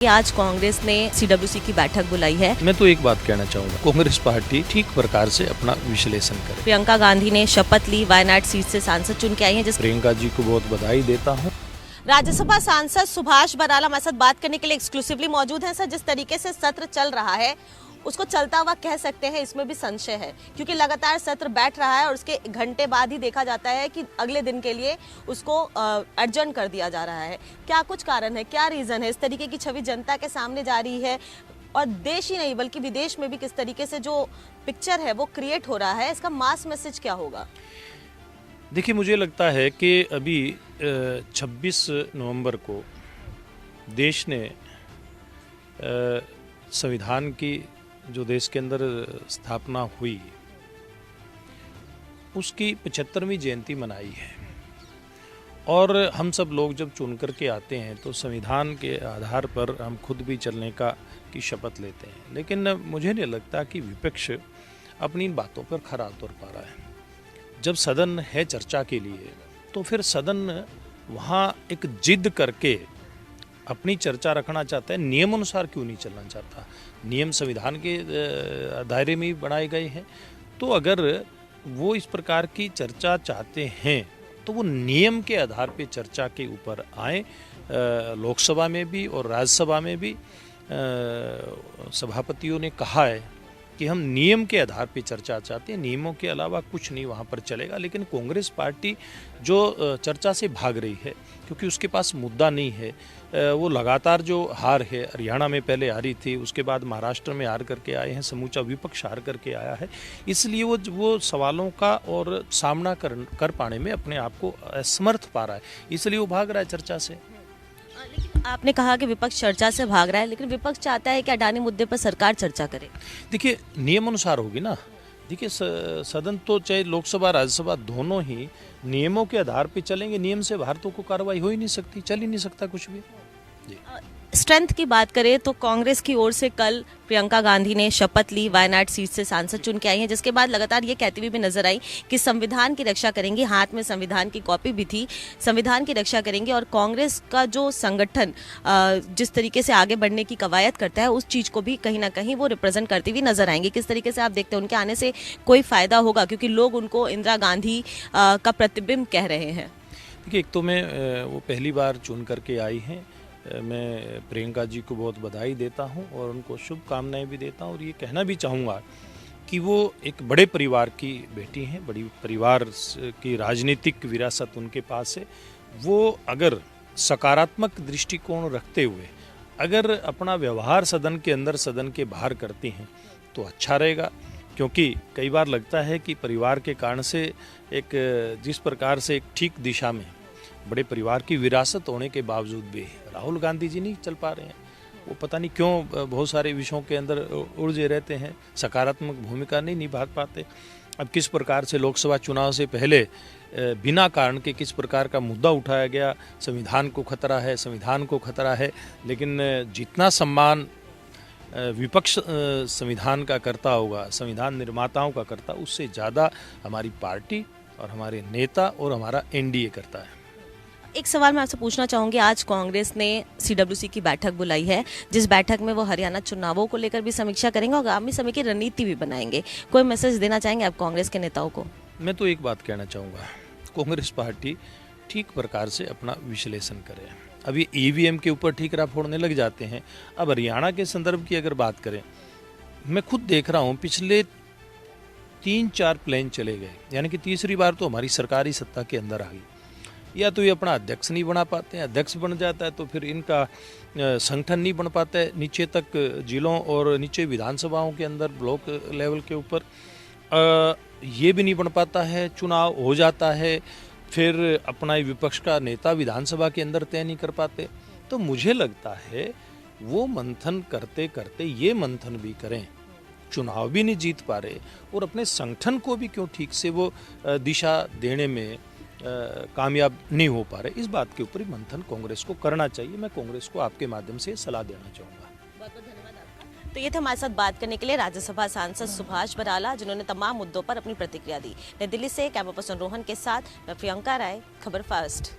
आज कांग्रेस ने सीडब्ल्यूसी की बैठक बुलाई है। मैं तो एक बात कहना चाहूँगा, कांग्रेस पार्टी ठीक प्रकार से अपना विश्लेषण करे। प्रियंका गांधी ने शपथ ली, वायनाड सीट से सांसद चुन के आई हैं। प्रियंका जी को बहुत बधाई देता हूँ। राज्यसभा सांसद सुभाष बराला हमारे साथ बात करने के लिए एक्सक्लूसिवली मौजूद हैं। सर, जिस तरीके से सत्र चल रहा है उसको चलता हुआ कह सकते हैं, इसमें भी संशय है क्योंकि लगातार सत्र बैठ रहा है और उसके घंटे बाद ही देखा जाता है कि अगले दिन के लिए उसको एडजर्न कर दिया जा रहा है। क्या कुछ कारण है, क्या रीजन है? इस तरीके की छवि जनता के सामने जा रही है और देश ही नहीं बल्कि विदेश में भी किस तरीके से जो पिक्चर है वो क्रिएट हो रहा है, इसका मास मैसेज क्या होगा? देखिए, मुझे लगता है कि अभी 26 नवंबर को देश ने संविधान की जो देश के अंदर स्थापना हुई उसकी 75वीं जयंती मनाई है और हम सब लोग जब चुन कर के आते हैं तो संविधान के आधार पर हम खुद भी चलने की शपथ लेते हैं। लेकिन मुझे नहीं लगता कि विपक्ष अपनी इन बातों पर खरा उतर पा रहा है। जब सदन है चर्चा के लिए तो फिर सदन वहाँ एक जिद करके अपनी चर्चा रखना चाहता है, नियम अनुसार क्यों नहीं चलना चाहता? नियम संविधान के दायरे में ही बनाए गए हैं, तो अगर वो इस प्रकार की चर्चा चाहते हैं तो वो नियम के आधार पे चर्चा के ऊपर आए। लोकसभा में भी और राज्यसभा में भी सभापतियों ने कहा है कि हम नियम के आधार पे चर्चा चाहते हैं, नियमों के अलावा कुछ नहीं वहाँ पर चलेगा। लेकिन कांग्रेस पार्टी जो चर्चा से भाग रही है क्योंकि उसके पास मुद्दा नहीं है, वो लगातार जो हार है, हरियाणा में पहले हारी थी, उसके बाद महाराष्ट्र में हार करके आए हैं, समूचा विपक्ष हार करके आया है, इसलिए वो सवालों का और सामना कर पाने में अपने आप को असमर्थ पा रहा है, इसलिए वो भाग रहा है चर्चा से। लेकिन आपने कहा कि विपक्ष चर्चा से भाग रहा है, लेकिन विपक्ष चाहता है कि अडानी मुद्दे पर सरकार चर्चा करे। देखिए, नियम अनुसार होगी ना। देखिए, सदन तो चाहे लोकसभा राज्यसभा दोनों ही नियमों के आधार पे चलेंगे, नियम से बाहर तो कोई कार्रवाई हो ही नहीं सकती, चल ही नहीं सकता कुछ भी। स्ट्रेंथ की बात करें तो कांग्रेस की ओर से कल प्रियंका गांधी ने शपथ ली, वायनाड सीट से सांसद चुन के आई हैं, जिसके बाद लगातार ये कहती हुई भी नजर आई कि संविधान की रक्षा करेंगी। हाथ में संविधान की कॉपी भी थी, संविधान की रक्षा करेंगे और कांग्रेस का जो संगठन जिस तरीके से आगे बढ़ने की कवायद करता है उस चीज़ को भी कहीं ना कहीं वो रिप्रेजेंट करती हुई नजर आएंगी। किस तरीके से आप देखते हैं उनके आने से कोई फायदा होगा, क्योंकि लोग उनको इंदिरा गांधी का प्रतिबिंब कह रहे हैं? देखिए, एक तो मैं वो पहली बार चुन करके आई हैं, मैं प्रियंका जी को बहुत बधाई देता हूं और उनको शुभकामनाएं भी देता हूं और ये कहना भी चाहूँगा कि वो एक बड़े परिवार की बेटी हैं, बड़ी परिवार की राजनीतिक विरासत उनके पास है। वो अगर सकारात्मक दृष्टिकोण रखते हुए अगर अपना व्यवहार सदन के अंदर सदन के बाहर करती हैं तो अच्छा रहेगा, क्योंकि कई बार लगता है कि परिवार के कारण से एक जिस प्रकार से एक ठीक दिशा में बड़े परिवार की विरासत होने के बावजूद भी राहुल गांधी जी नहीं चल पा रहे हैं। वो पता नहीं क्यों बहुत सारे विषयों के अंदर उलझे रहते हैं, सकारात्मक भूमिका नहीं निभा पाते। अब किस प्रकार से लोकसभा चुनाव से पहले बिना कारण के किस प्रकार का मुद्दा उठाया गया, संविधान को खतरा है, संविधान को खतरा है, लेकिन जितना सम्मान विपक्ष संविधान का करता होगा, संविधान निर्माताओं का करता, उससे ज़्यादा हमारी पार्टी और हमारे नेता और हमारा एनडीए करता है। एक सवाल मैं आपसे पूछना चाहूंगी, आज कांग्रेस ने सीडब्ल्यूसी की बैठक बुलाई है, जिस बैठक में वो हरियाणा चुनावों को लेकर भी समीक्षा करेंगे और आगामी समय की रणनीति भी बनाएंगे। कोई मैसेज देना चाहेंगे आप कांग्रेस के नेताओं को? मैं तो एक बात कहना चाहूँगा, कांग्रेस पार्टी ठीक प्रकार से अपना विश्लेषण करे। अभी ईवीएम के ऊपर ठीकरा फोड़ने लग जाते हैं। अब हरियाणा के संदर्भ की अगर बात करें, मैं खुद देख रहा हूँ पिछले 3-4 प्लेन चले गए, यानी कि तीसरी बार तो हमारी सरकारी सत्ता के अंदर आ गई। या तो ये अपना अध्यक्ष नहीं बना पाते हैं, अध्यक्ष बन जाता है तो फिर इनका संगठन नहीं बन पाता है नीचे तक, जिलों और नीचे विधानसभाओं के अंदर ब्लॉक लेवल के ऊपर ये भी नहीं बन पाता है, चुनाव हो जाता है, फिर अपना विपक्ष का नेता विधानसभा के अंदर तय नहीं कर पाते। तो मुझे लगता है वो मंथन करते करते ये मंथन भी करें, चुनाव भी नहीं जीत पा रहे और अपने संगठन को भी क्यों ठीक से वो दिशा देने में कामयाब नहीं हो पा रहे, इस बात के ऊपर ही मंथन कांग्रेस को करना चाहिए। मैं कांग्रेस को आपके माध्यम से सलाह देना चाहूँगा। बहुत बहुत धन्यवाद आपका। तो ये थे हमारे साथ बात करने के लिए राज्यसभा सांसद सुभाष बराला, जिन्होंने तमाम मुद्दों पर अपनी प्रतिक्रिया दी। नई दिल्ली से कैमरा पर्सन रोहन के साथ मैं प्रियंका राय, खबर फास्ट।